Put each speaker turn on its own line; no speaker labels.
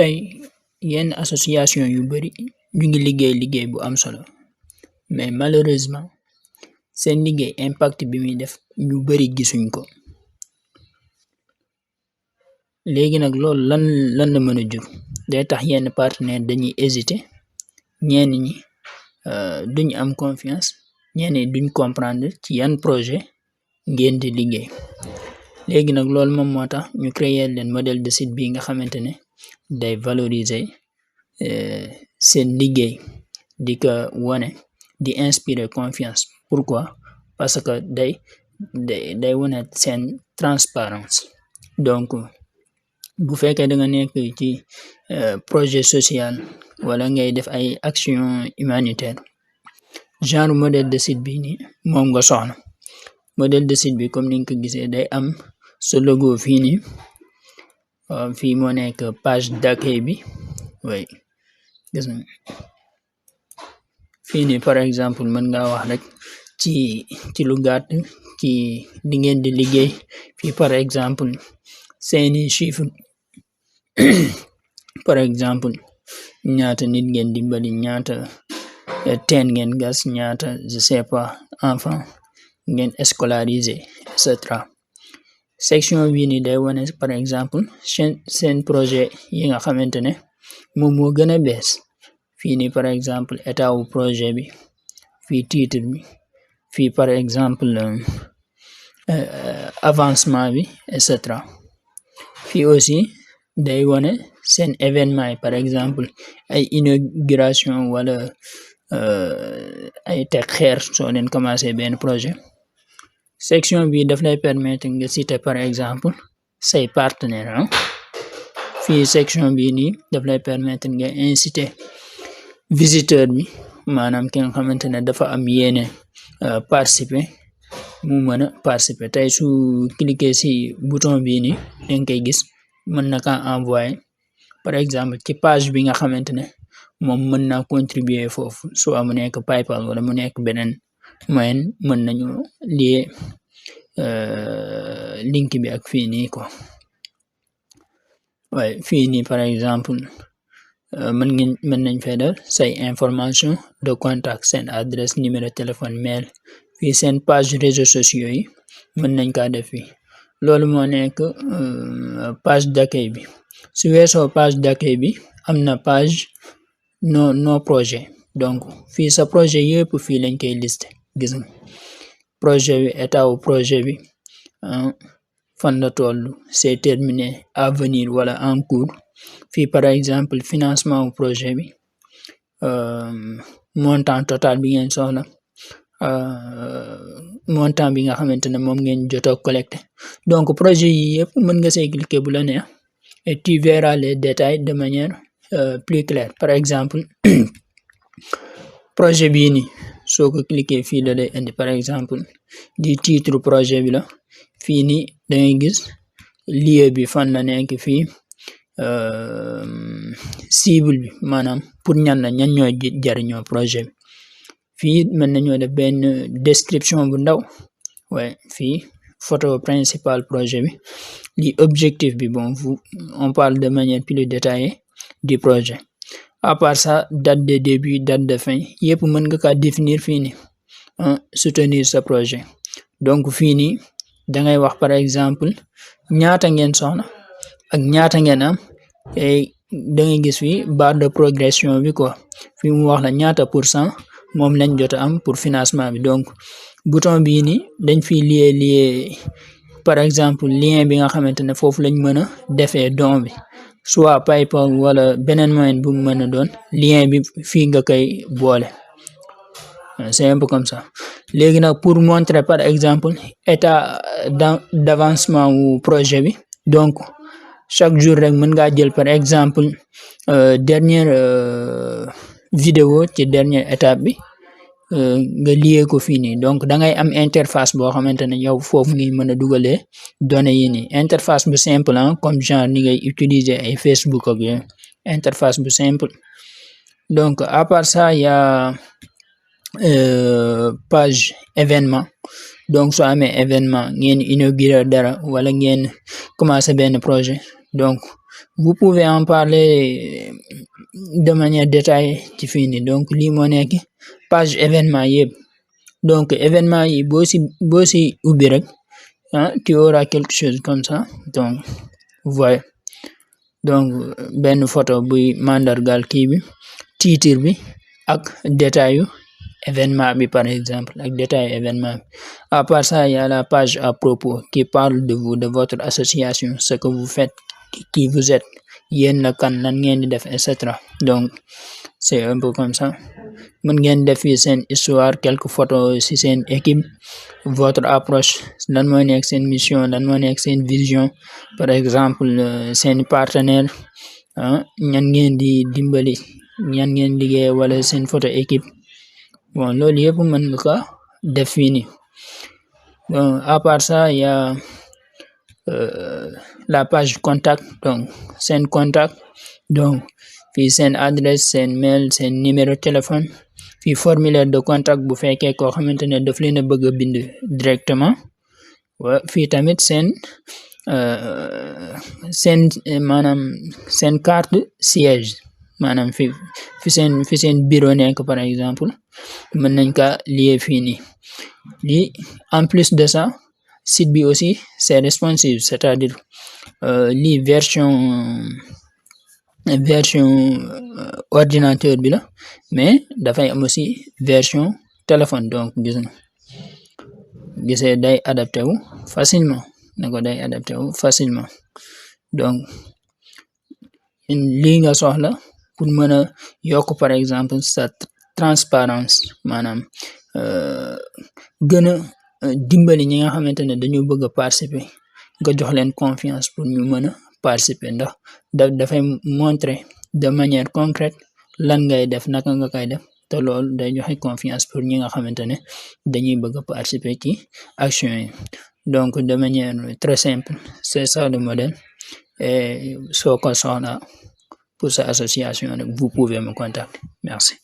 tey yenn association yu bari ñu ngi liggéey bu am solo mais malheureusement seen liggéey impact bi muy def ñu bari gisuñ ko. léegi nag loolu lan la mën a jur day tax yenn partenaire dañuy hésiter ñenn ñi duñ am confiance ñenn ñi duñ comprendre ci yan projet ngeen di liggéey. léegi nag loolu moom moo tax ñu créer leen modèle de site bi nga xamante ne day valoriser seen liggéey di ko wane di inspirer confiance. Pourquoi? Parce que day wane seen transparence. Donc bu fekkee da nga nekk ci projet social wala ngay def ay action humanitaire genre modèle de site bi ni moom nga soxla. modèle de site bi comme ni nga ko gisee day am sa logo fii nii fii moo nekk page d'accueil bi way gis nga fii nii par exemple mën nga wax rek ci lu gàtt ci li ngeen di liggéey fii par exemple seeni chiffre par exemple ñaata nit ngeen dimbali ñaata teen ngeen gas ñaata je sais pas enfant ngeen scolarisé et cetera. section bii ni day wane par exemple seen projet yi nga xamante ne moom moo gën a bees fii nii par exemple état wu projet bi fii titre bi fii par exemple avancement bi et cetera. fii aussi day wane seen événement yi par exemple ay inauguration wala ay teg xeer soo leen commencé benn projet. section bi daf lay permettre nga citer par exemple say partenaire fii section bi nii daf lay permettre nga inciter visiteur bi maanaam ki nga xamante ne dafa am yéene participer mu mën a participer. tey su cliquer ci bouton bii nii danga koy gis mën na ka envoyer par exemple ci page bi nga xamante ne moom mën naa contribuer foofu soit mu nekk PayPal wala mu nekk beneen moyen mën nañu lier link bi ak fii nii quoi. waaye fii nii par exemple mën nañ fay def say information de contact seen adresse numéro téléphone mail fii seen page réseaux sociaux yi mën nañ kaa def fii. loolu moo nekk page d'accueil bi. su weesoo page d'accueil bi am na page no projet. donc fii sa projet yëpp fii lañ koy liste gis nga projet bi état wu projet bi fan la toll c'est terminé à venir wala en cours. fii par exemple financement wu projet bi montant total bi ngeen soxla montant bi nga xamante ne moom ngeen jot a collecté. donc projet yi yëpp mën nga say cliquer bu la neex et tu verras les détails de manière plus claire. par exemple projet bii nii soo ko cliquer fii la lay indi par exemple di titre projet bi la fii nii da ngay gis lieu bi fan la nekk fii cible bi maanaam pour ñan ñooy jariñoo projet bi. fii mën nañoo def benn description bu ndaw waaye fii photo principale projet bi li objectif bi bon on parle de manière plus détaillée du projet. à part ça date de début date de fin yëpp mën nga kaa définir fii nii soutenir sa projet. donc fii nii dangay wax par exemple ñaata ngeen soxla ak ñaata ngeen am et dangay gis fii barre de progression bi quoi fii mu wax la ñaata % moom lañ jot a am pour financement bi. donc bouton bii nii dañ fi lier par exemple lien bi nga xamante ne foofu lañ mën a defee don bi soit PayPal wala beneen moyen bu mu mën a doon lien bi fii nga koy boole. c'est un peu comme ça. léegi nag pour montrer par exemple état d'avancement wu projet bi donc chaque jour rek mën ngaa jël par exemple dernière vidéo ci dernière étape bi nga lié ko fii nii. donc da ngay am interface boo xamante ne yow foofu ngi mën a dugalee données yi nii interface bu simple comme genre ni ngay utiliser ay Facebook ak yooyu interface bu simple. donc à part ça y a page événement. donc soo amee événement ngeen inaugurer dara wala ngeen commencer benn projet donc vous pouvez en parler de manière détaillée ci fii nii donc lii moo nekk page événement yëpp donc événement yi boo si ubbi rek tu auras quelque chose comme ça donc voyez donc benn photo buy mandargal kii bi titre bi ak détail yu événement bi par exemple ak détail événement bi. À part ça il y a la page à propos qui parle de vous, de votre association, ce que vous faites, qui vous êtes, yéen la kan, lan ngeen di def, etc. Donc c'est un peu comme ça. Mën ngeen def fii seen histoire, quelques photos ci seen équipe, votre approche, lan moo nekk seen mission, lan moo nekk seen vision, par exemple seen partenaire, ñan ngeen di dimbali, ñan ngeen liggéey wala seen photo équipe. Bon loolu yëpp mën nga ko def fii nii. Donc à part ça il y a la page contact, donc seen contact, donc fii seen adresse, seen mail, seen numéro téléphone, fii formulaire de contact bu fekkee koo xamante ne daf leen a bëgg a bind directement. Fii tamit maanaam seen carte siège, maanaam fi seen bureau nekk par exemple mën nañ ka lier fii nii. Lii en plus de ça site bi aussi c'est responsive, c'est-à-dire lii version ordinateur bi la mais dafay am aussi version téléphone. Donc gisee day adapté wu facilement donc lii nga soxla pour mën a yokk par exemple sa transparence, maanaam gën a dimbali ñi nga xamante ne dañu bëgg a participer nga jox leen confiance pour ñu mën a participer ndax dafay montrer de manière concrète lan ngay def, naka nga koy def, te loolu day joxe confiance pour ñi nga xamante ne dañuy bëgg a participer ci action yi. Donc de manière très simple c'est ça le modèle. Et soo ko soxla pour sa association rek vous pouvez me contacter. Merci.